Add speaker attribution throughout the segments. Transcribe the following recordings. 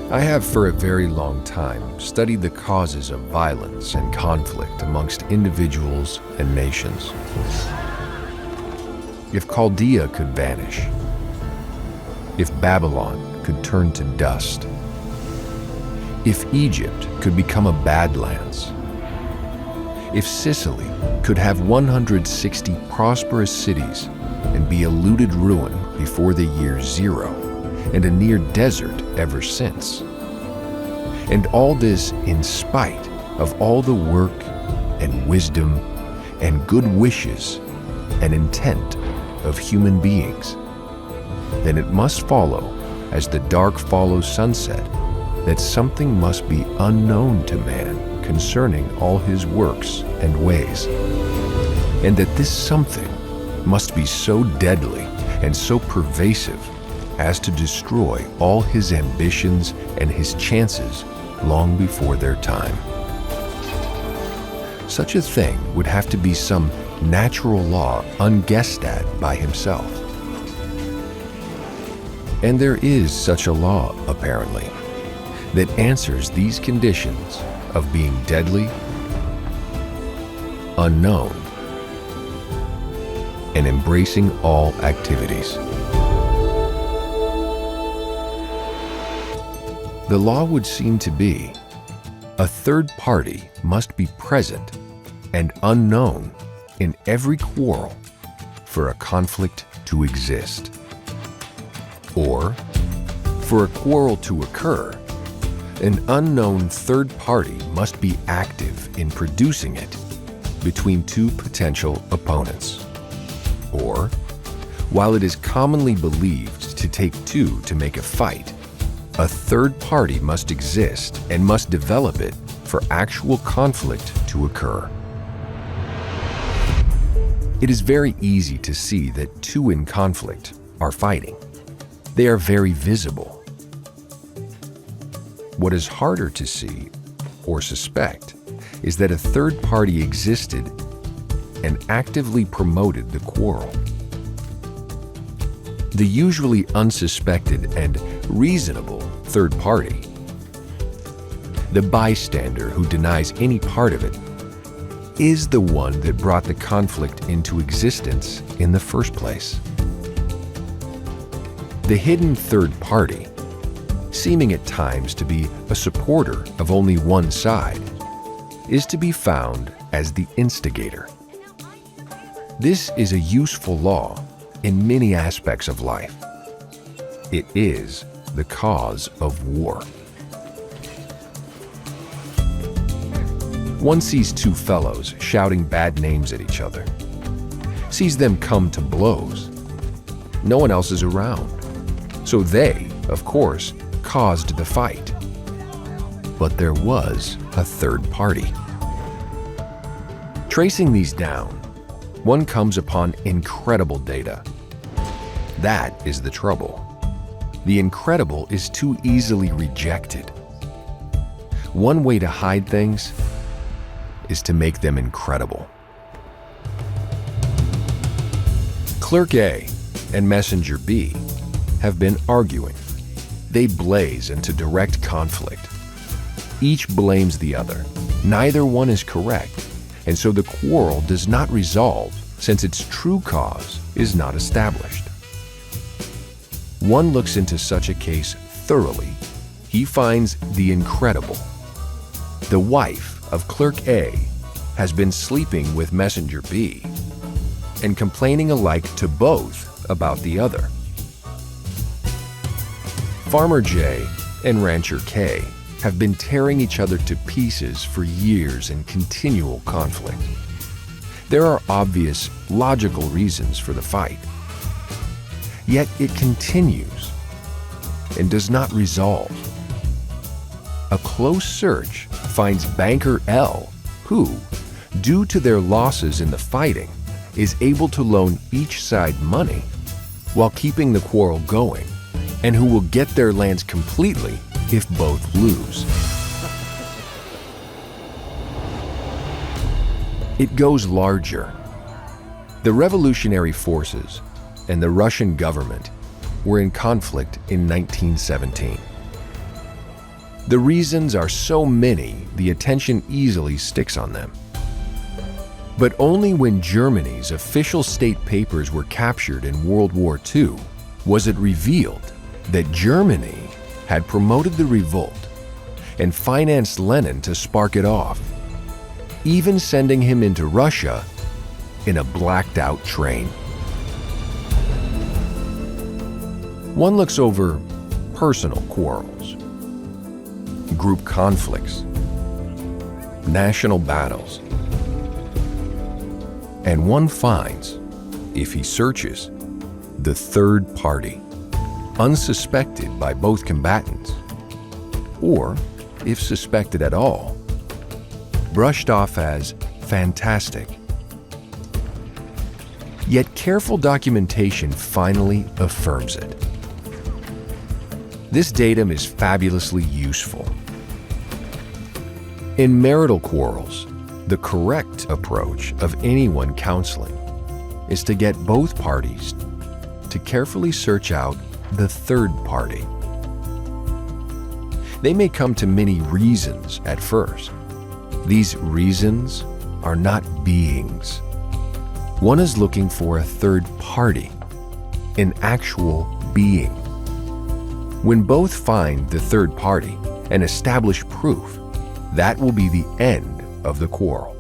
Speaker 1: I have for a very long time studied the causes of violence and conflict amongst individuals and nations. If Chaldea could vanish, if Babylon could turn to dust, if Egypt could become a badlands, if Sicily could have 160 prosperous cities and be a looted ruin before the year 0, and a near desert ever since. And all this in spite of all the work and wisdom and good wishes and intent of human beings, then it must follow, as the dark follows sunset, that something must be unknown to man concerning all his works and ways, and that this something must be so deadly and so pervasive as to destroy all his ambitions and his chances long before their time. Such a thing would have to be some natural law unguessed at by himself. And there is such a law, apparently, that answers these conditions of being deadly, unknown, and embracing all activities. The law would seem to be, a third party must be present and unknown in every quarrel for a conflict to exist. Or, for a quarrel to occur, an unknown third party must be active in producing it between two potential opponents. Or, while it is commonly believed to take two to make a fight, a third party must exist and must develop it for actual conflict to occur. It is very easy to see that two in conflict are fighting. They are very visible. What is harder to see or suspect is that a third party existed and actively promoted the quarrel. The usually unsuspected and reasonable third party, the bystander who denies any part of it, is the one that brought the conflict into existence in the first place. The hidden third party, seeming at times to be a supporter of only one side, is to be found as the instigator. This is a useful law in many aspects of life. It is the cause of war. One sees two fellows shouting bad names at each other, sees them come to blows. No one else is around, so they, of course, caused the fight. But there was a third party. Tracing these down, one comes upon incredible data. That is the trouble. The incredible is too easily rejected. One way to hide things is to make them incredible. Clerk A and Messenger B have been arguing. They blaze into direct conflict. Each blames the other. Neither one is correct, and so the quarrel does not resolve since its true cause is not established. One looks into such a case thoroughly. He finds the incredible. The wife of Clerk A has been sleeping with Messenger B and complaining alike to both about the other. Farmer J and Rancher K have been tearing each other to pieces for years in continual conflict. There are obvious, logical reasons for the fight. Yet it continues and does not resolve. A close search finds banker L, who, due to their losses in the fighting, is able to loan each side money while keeping the quarrel going, and who will get their lands completely if both lose. It goes larger. The revolutionary forces and the Russian government were in conflict in 1917. The reasons are so many, the attention easily sticks on them. But only when Germany's official state papers were captured in World War II was it revealed that Germany had promoted the revolt and financed Lenin to spark it off, even sending him into Russia in a blacked-out train. One looks over personal quarrels, group conflicts, national battles, and one finds, if he searches, the third party, unsuspected by both combatants, or, if suspected at all, brushed off as fantastic. Yet careful documentation finally affirms it. This datum is fabulously useful. In marital quarrels, the correct approach of anyone counseling is to get both parties to carefully search out the third party. They may come to many reasons at first. These reasons are not beings. One is looking for a third party, an actual being. When both find the third party and establish proof, that will be the end of the quarrel.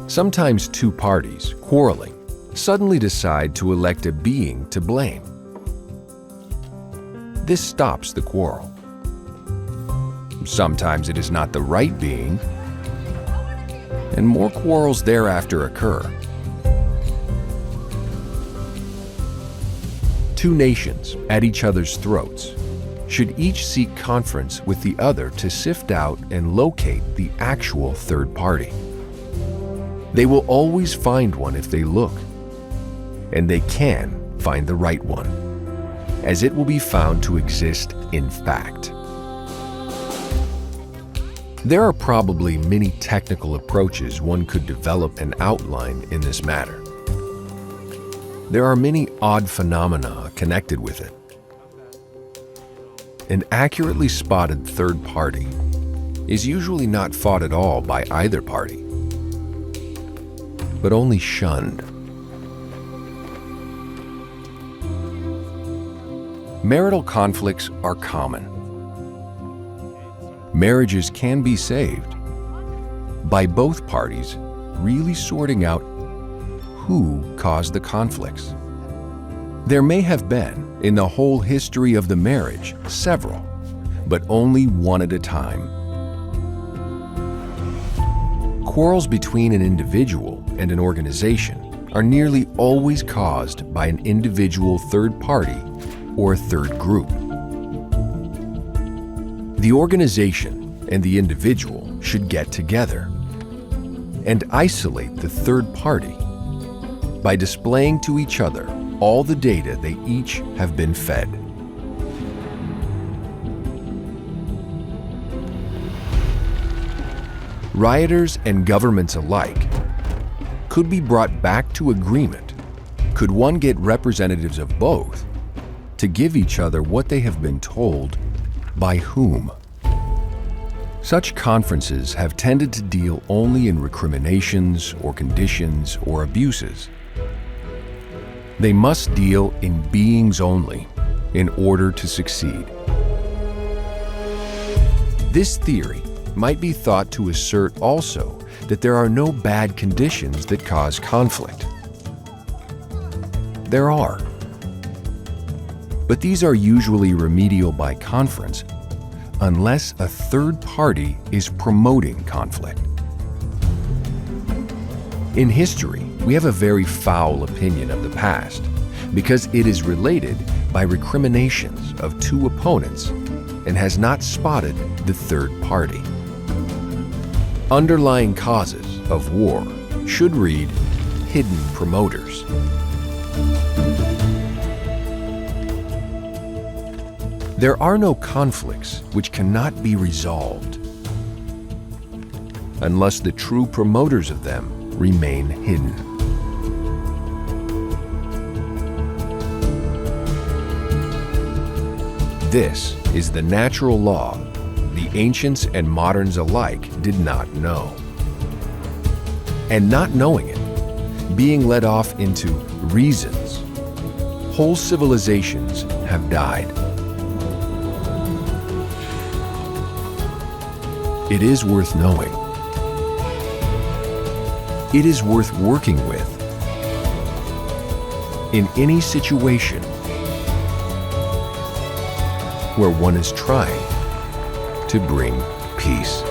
Speaker 1: Sometimes two parties, quarreling, suddenly decide to elect a being to blame. This stops the quarrel. Sometimes it is not the right being, and more quarrels thereafter occur. Two nations at each other's throats should each seek conference with the other to sift out and locate the actual third party. They will always find one if they look, and they can find the right one, as it will be found to exist in fact. There are probably many technical approaches one could develop and outline in this matter. There are many odd phenomena connected with it. An accurately spotted third party is usually not fought at all by either party, but only shunned. Marital conflicts are common. Marriages can be saved by both parties really sorting out who caused the conflicts. There may have been, in the whole history of the marriage, several, but only one at a time. Quarrels between an individual and an organization are nearly always caused by an individual third party or a third group. The organization and the individual should get together and isolate the third party by displaying to each other all the data they each have been fed. Rioters and governments alike could be brought back to agreement could one get representatives of both to give each other what they have been told by whom. Such conferences have tended to deal only in recriminations or conditions or abuses. They must deal in beings only in order to succeed. This theory might be thought to assert also that there are no bad conditions that cause conflict. There are. But these are usually remedial by conference unless a third party is promoting conflict. In history, we have a very foul opinion of the past because it is related by recriminations of two opponents and has not spotted the third party. Underlying causes of war should read hidden promoters. There are no conflicts which cannot be resolved unless the true promoters of them remain hidden. This is the natural law the ancients and moderns alike did not know. And not knowing it, being led off into reasons, whole civilizations have died. It is worth knowing. It is worth working with in any situation where one is trying to bring peace.